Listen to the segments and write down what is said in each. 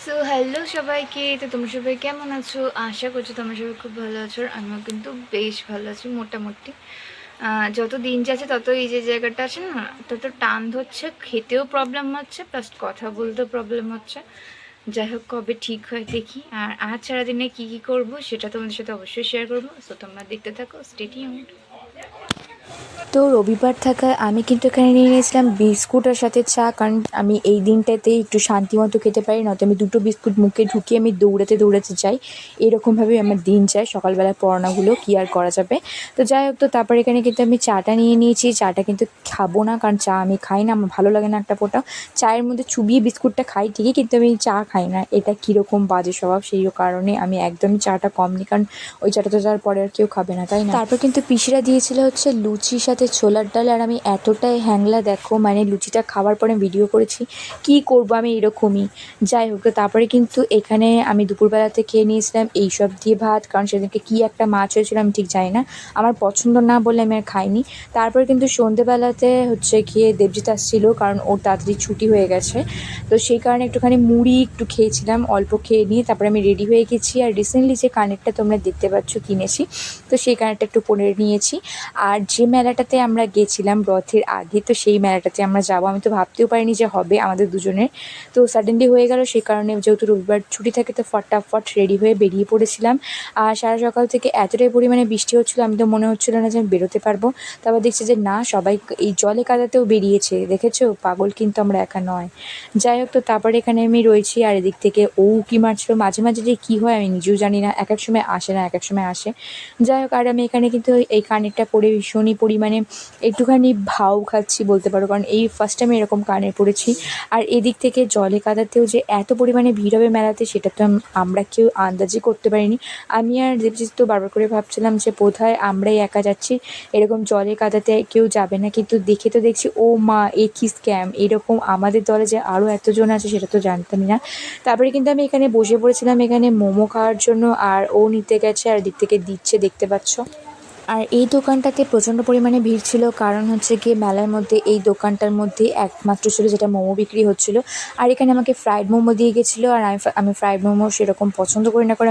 So hello সবাইকে। তো তোমরা সবাই কেমন আছো? আশা করছি তোমরা সবাই খুব ভালো আছো। আর আমিও কিন্তু বেশ ভালো আছি মোটামুটি। যত দিন যাচ্ছে তত এই যে জায়গাটা আছে না, তত টান ধরছে, খেতেও প্রবলেম হচ্ছে, প্লাস কথা বলতেও প্রবলেম হচ্ছে। যাই হোক, কবে ঠিক হয় দেখি। আর আজ সারাদিনে কী কী করবো সেটা তোমাদের সাথে অবশ্যই শেয়ার করবো। সো তোমরা দেখতে থাকো, স্টে টিউনড। তো রবিবার থাকায় আমি কিন্তু এখানে নিয়ে নিয়েছিলাম বিস্কুট আর সাথে চা, কারণ আমি এই দিনটাতে একটু শান্তি মতো খেতে পারি, নয়তো আমি দুটো বিস্কুট মুখে ঢুকিয়ে আমি দৌড়াতে দৌড়াতে যাই। এরকমভাবেই আমার দিন যায়, সকালবেলা পড়ানোগুলো কী আর করা যাবে। তো যাই হোক, তো তারপরে এখানে কিন্তু আমি চাটা নিয়ে নিয়েছি। চাটা কিন্তু খাবো না, কারণ চা আমি খাই না, আমার ভালো লাগে না একটা ফোঁটা। চায়ের মধ্যে চুবিয়ে বিস্কুটটা খাই ঠিকই, কিন্তু আমি চা খাই না। এটা কীরকম বাজে স্বভাব, সেই কারণে আমি একদমই চাটা কম নিই, কারণ ওই চাটা তো যাওয়ার পরে আর কেউ খাবে না, তাই না? তারপর কিন্তু পিসিরা দিয়েছিল হচ্ছে লুচির সাথে ছোলার ডাল, আর আমি এতটাই হ্যাংলা দেখো, মানে লুচিটা খাওয়ার পরে ভিডিও করেছি। কি করব আমি এরকমই। যাই হোক, তো তারপরে কিন্তু এখানে আমি দুপুরবেলাতে খেয়ে নিয়েছিলাম এইসব দিয়ে ভাত, কারণ সেদিনকে কী একটা মাছ হয়েছিল আমি ঠিক জানি না, আমার পছন্দ না বলে আমি আর খাইনি। তারপর কিন্তু সন্ধেবেলাতে হচ্ছে গিয়ে দেবজিৎ আসছিল, কারণ ওর তাড়াতাড়ি ছুটি হয়ে গেছে। তো সেই কারণে একটুখানি মুড়ি একটু খেয়েছিলাম, অল্প খেয়ে নিয়ে তারপরে আমি রেডি হয়ে গেছি। আর রিসেন্টলি যে কানেরটা তোমরা দেখতে পাচ্ছ কিনেছি, তো সেই কানেরটা একটু পরে নিয়েছি। আর যে মেলাটাতে আমরা গেছিলাম রথের আগে, তো সেই মেলাটাতে আমরা যাবো, আমি তো ভাবতেও পারিনি যে হবে আমাদের দুজনের। তো সাডেনলি হয়ে গেল, সেই কারণে যেহেতু রবিবার ছুটি থাকে তো ফটাফট রেডি হয়ে বেরিয়ে পড়েছিলাম। আর সারা সকাল থেকে এতটাই পরিমাণে বৃষ্টি হচ্ছিলো, আমি তো মনে হচ্ছিলো না যে আমি বেরোতে পারবো। তারপর দেখছি যে না, সবাই এই জলে কাদাতেও বেরিয়েছে, দেখেছো? পাগল কিন্তু আমরা একা নয়। যাই হোক, তো তারপরে এখানে আমি রয়েছি, আর এদিক থেকে ও উঁকি মারছিল। মাঝে মাঝে যে কী হয় আমি নিজেও জানি না, এক এক সময় আসে না, এক এক সময় আসে। যাই হোক, আর আমি এখানে কিন্তু এই কানেরটা পরে ভীষণই পরিমাণে একটুখানি ভাও খাচ্ছি বলতে পারো, কারণ এই ফার্স্ট টাইম এরকম কানের পরেছি। আর এদিক থেকে জলে কাদাতেও যে এত পরিমাণে ভিড় হবে মেলাতে, সেটা তো আমরা কেউ আন্দাজই করতে পারিনি। আমি আর দেবজিৎ তো বারবার করে ভাবছিলাম যে বোধহয় আমরাই একা যাচ্ছি, এরকম জলে কাদাতে কেউ যাবে না। কিন্তু দেখে তো দেখছি ও মা, এ কী স্ক্যাম! এরকম আমাদের দলে যে আরও এতজন আছে সেটা তো জানতামই না। তারপরে কিন্তু আমি এখানে বসে পড়েছিলাম এখানে মোমো খাওয়ার জন্য, আর ও নিতে গেছে আর দিক থেকে দিচ্ছে, দেখতে পাচ্ছ। আর এই দোকানটাতে প্রচণ্ড পরিমাণে ভিড় ছিল, কারণ হচ্ছে গিয়ে মেলার মধ্যে এই দোকানটার মধ্যে একমাত্র ছিল যেটা মোমো বিক্রি হচ্ছিল। আর এখানে আমাকে ফ্রাইড মোমো দিয়ে গেছিলো, আর আমি ফ্রাইড মোমো সেরকম পছন্দ করি না করে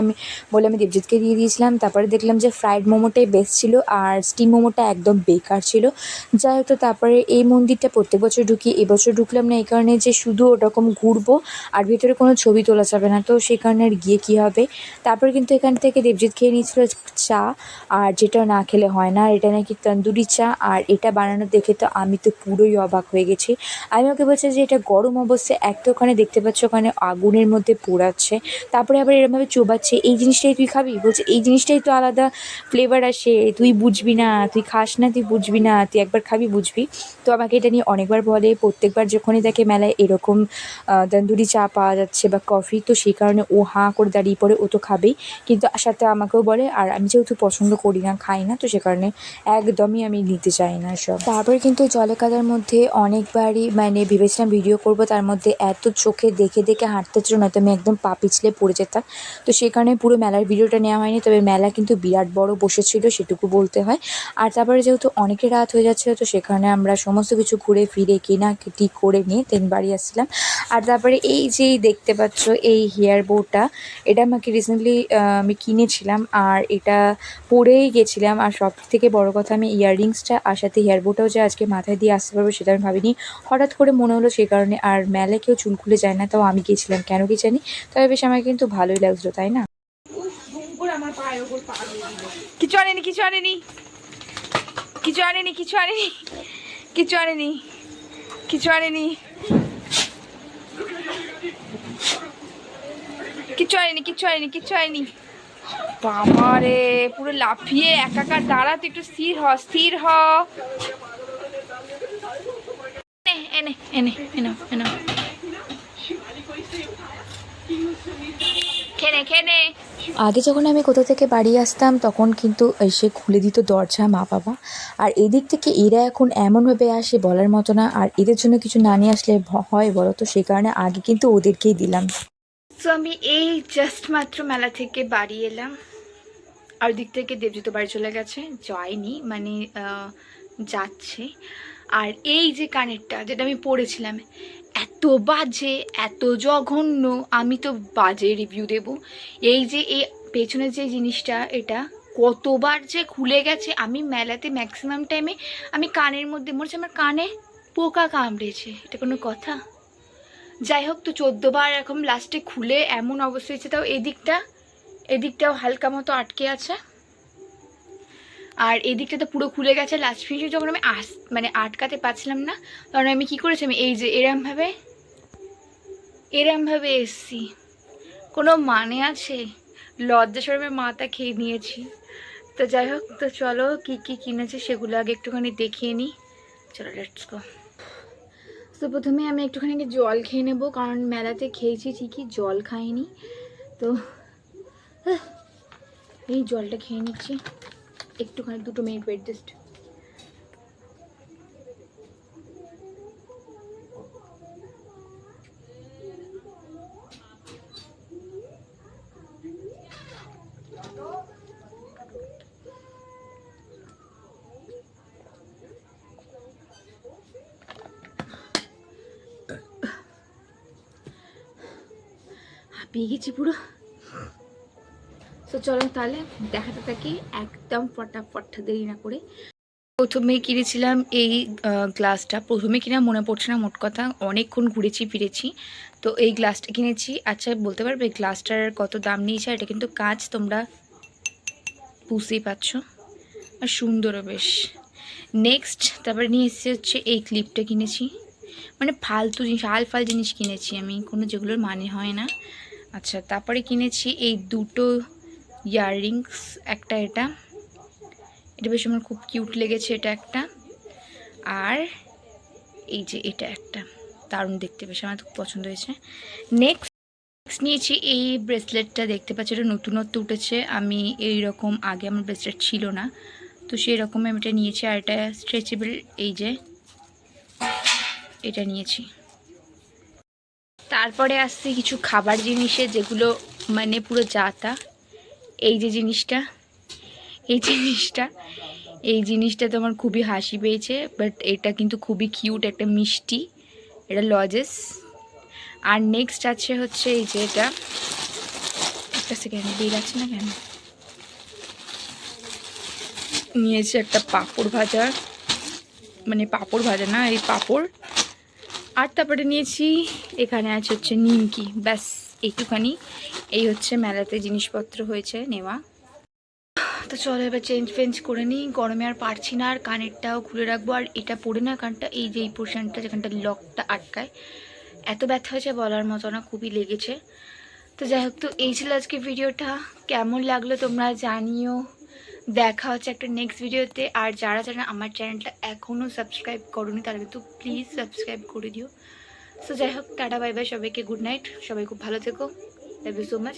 আমি দেবজিৎকে দিয়ে দিয়েছিলাম। তারপরে দেখলাম যে ফ্রাইড মোমোটাই বেস্ট ছিল, আর স্টিম মোমোটা একদম বেকার ছিল। যাই হোক, তো তারপরে এই মন্দিরটা প্রত্যেক বছর ঢুকি, এবছর ঢুকলাম না, এই কারণে যে শুধু ওরকম ঘুরবো আর ভেতরে কোনো ছবি তোলা যাবে না, তো সেই কারণে আর গিয়ে কী হবে। তারপরে কিন্তু এখান থেকে দেবজিৎ খেয়ে নিয়েছিল চা, আর যেটা না খেলে হয় না, এটা নাকি তন্দুরি চা। আর এটা বানানো দেখে তো আমি তো পুরোই অবাক হয়ে গেছি। আমি ওকে বলছি যে এটা গরম অবস্থায়, এক তো ওখানে দেখতে পাচ্ছ ওখানে আগুনের মধ্যে পোড়াচ্ছে, তারপরে আবার এরমভাবে চোবাচ্ছে। এই জিনিসটাই তুই খাবি? বলছে এই জিনিসটাই তো আলাদা ফ্লেভার আসে, তুই বুঝবি না, তুই খাস না, তুই বুঝবি না, তুই একবার খাবি বুঝবি। তো আমাকে এটা নিয়ে অনেকবার বলে, প্রত্যেকবার যখনই দেখে মেলায় এরকম তন্দুরি চা পাওয়া যাচ্ছে বা কফি, তো সেই কারণে ও হাঁ করে দাঁড়িয়ে পড়ে, ও তো খাবেই, কিন্তু সাথে আমাকেও বলে। আর আমি যেহেতু পছন্দ করি না, খাই না, তো সে কারণে একদমই আমি নিতে চাই না সব। তারপরে কিন্তু জলে কাদার মধ্যে অনেকবারই মানে ভেবেছিলাম ভিডিও করব, তার মধ্যে এত চোখে দেখে দেখে হাঁটতে ছিল, না তো আমি একদম পা পিছলে পড়ে যেতাম। তো সেই কারণে পুরো মেলার ভিডিওটা নেওয়া হয়নি, তবে মেলা কিন্তু বিরাট বড় বসেছিল সেটুকু বলতে হয়। আর তারপরে যেহেতু অনেকটাই রাত হয়ে যাচ্ছিলো, তো সেখানে আমরা সমস্ত কিছু ঘুরে ফিরে কেনাকাটি করে নিয়ে দেন বাড়ি আসছিলাম। আর তারপরে এই যেই দেখতে পাচ্ছ এই হেয়ার বোটা, এটা আমাকে রিসেন্টলি আমি কিনেছিলাম, আর এটা পরেই গেছিলাম। আর সব থেকে বড় কথা, আমি ইয়াররিংসটা আর সাথে হেয়ার বোটাও যে আজকে মাথায় দিয়ে আসতে পারবো সেটা আমি ভাবিনি, হঠাৎ করে মনে হলো, সেই কারণে। আর মেলায় কেউ চুল খুলে যায় না, তাও আমি গেছিলাম, কেন কি জানি, তবে বেশ আমার কিন্তু ভালোই লাগছিলো, তাই না? কিছু আনেনি, কিছু আনেনি, কিছু আনেনি, কিছু আনেনি, কিছু আনেনি, কিছু আনেনি, কিচ্ছু আনেনি, কিচ্ছু আনেনি, কিচ্ছু আনেনি। বাবারে, পুরো লাফিয়ে একাকার। দাঁড়া, তুই একটু স্থির হ, স্থির হ। এনে এনে এনে এনে খেনে খেনে। আগে যখন আমি কোথা থেকে বাড়ি আসতাম তখন কিন্তু এসে খুলে দিত দরজা মা বাবা, আর এদিক থেকে এরা এখন এমনভাবে আসে বলার মতো না। আর এদের জন্য কিছু না নিয়ে আসলে হয় বলো, তো সেই কারণে আগে কিন্তু ওদেরকেই দিলাম। তো আমি এই জাস্ট মাত্র মেলা থেকে বাড়ি এলাম, আর দিক থেকে দেবজিৎ বাড়ি চলে গেছে, যায়নি মানে যাচ্ছে। আর এই যে কানেরটা যেটা আমি পরেছিলাম, এত বাজে, এত জঘন্য, আমি তো বাজে রিভিউ দেব। এই যে এই পেছনের যে জিনিসটা, এটা কতবার যে খুলে গেছে। আমি মেলাতে ম্যাক্সিমাম টাইমে আমি কানের মধ্যে মনে হচ্ছে আমার কানে পোকা কামড়েছে, এটা কোনো কথা? যাই হোক, তো 14 বার এখন লাস্টে খুলে এমন অবস্থা হয়েছে। তাও এদিকটাও হালকা মতো আটকে আছে, আর এদিকটা তো পুরো খুলে গেছে। লাস্ট ফিনিশে যখন আমি মানে আটকাতে পারছিলাম না, তখন আমি কী করেছি, আমি এই যে এরমভাবে এসছি। কোনো মানে আছে? লজ্জা শরমে মাথা খেয়ে নিয়েছি। তো যাই হোক, তো চলো কী কী কিনেছে সেগুলো আগে একটুখানি দেখিয়ে নিই। চলো লেটস গো। তো প্রথমে আমি একটুখানি জল খেয়ে নেবো, কারণ মেলাতে খেয়েছি ঠিকই, জল খাইনি। তো এই জলটা খেয়ে নিচ্ছি একটুখানি, 2 মিনিট ওয়েট জাস্ট। হাঁপিয়ে গেছি পুরো। তো চলো তাহলে দেখাতে থাকি একদম ফটাফট, দেরি না করে। প্রথমে কিনেছিলাম এই গ্লাসটা। প্রথমে কিনা মনে পড়ছে না, মোট কথা অনেকক্ষণ ঘুরেছি ফিরেছি। তো এই গ্লাসটা কিনেছি। আচ্ছা, বলতে পারবে গ্লাসটার কত দাম নিয়েছে? এটা কিন্তু কাঁচ, তোমরা বুঝতেই পারছো, আর সুন্দরও বেশ। নেক্সট তারপরে নিয়ে এসেছি হচ্ছে এই ক্লিপটা কিনেছি। মানে ফালতু জিনিস, আলফাল জিনিস কিনেছি আমি, কোনো যেগুলোর মানে হয় না। আচ্ছা, তারপরে কিনেছি এই 2টো ইয়াররিংস। একটা এটা বেশ আমার খুব কিউট লেগেছে, এটা একটা। আর এই যে এটা একটা, দারুণ দেখতে, বেশ আমার খুব পছন্দ হয়েছে। নেক্সট নিয়েছি এই ব্রেসলেটটা। দেখতে পাচ্ছি এটা নতুনত্ব উঠেছে, আমি এই রকম আগে আমার ব্রেসলেট ছিল না, তো সেই রকম আমি এটা নিয়েছি। আর এটা স্ট্রেচেবল, এই যে এটা নিয়েছি। তারপরে আসছে কিছু খাবার জিনিসে, যেগুলো মানে পুরো যাতা। এই যে জিনিসটা, এই জিনিসটা তো আমার খুবই হাসি পেয়েছে, বাট এটা কিন্তু খুবই কিউট, একটা মিষ্টি, এটা লজেস। আর নেক্সট আছে হচ্ছে এই যে এটা, একটা সেকেন্ড বের আছে না কেন, নিয়েছি একটা পাঁপড় ভাজা, মানে পাঁপড় ভাজা না, এই পাঁপড়। আর তারপরে নিয়েছি এখানে আছে হচ্ছে নিমকি, ব্যাস এইটুখানি। এই হচ্ছে মেলাতে জিনিসপত্র হয়েছে নেওয়া। তো চলো এবার চেঞ্জ করে নিই, গরমে আর পারছি না। আর কানেরটাও খুলে রাখবো। আর এটা পরে না, কানটা এই যে এই পোর্শনটা যেখানটা লকটা আটকায়, এত ব্যথা হয়েছে বলার মতো না, খুবই লেগেছে। তো যাই হোক, তো এই ছিল আজকে ভিডিওটা। কেমন লাগলো তোমরা জানিও। দেখা হচ্ছে একটা নেক্সট ভিডিওতে। আর যারা যারা আমার চ্যানেলটা এখনও সাবস্ক্রাইব করোনি, তারা কিন্তু প্লিজ সাবস্ক্রাইব করে দিও। সো যাই হোক, টাটা বাই বাই সবাইকে, গুড নাইট, সবাই খুব ভালো থেকো, লাভ ইউ সো মাচ।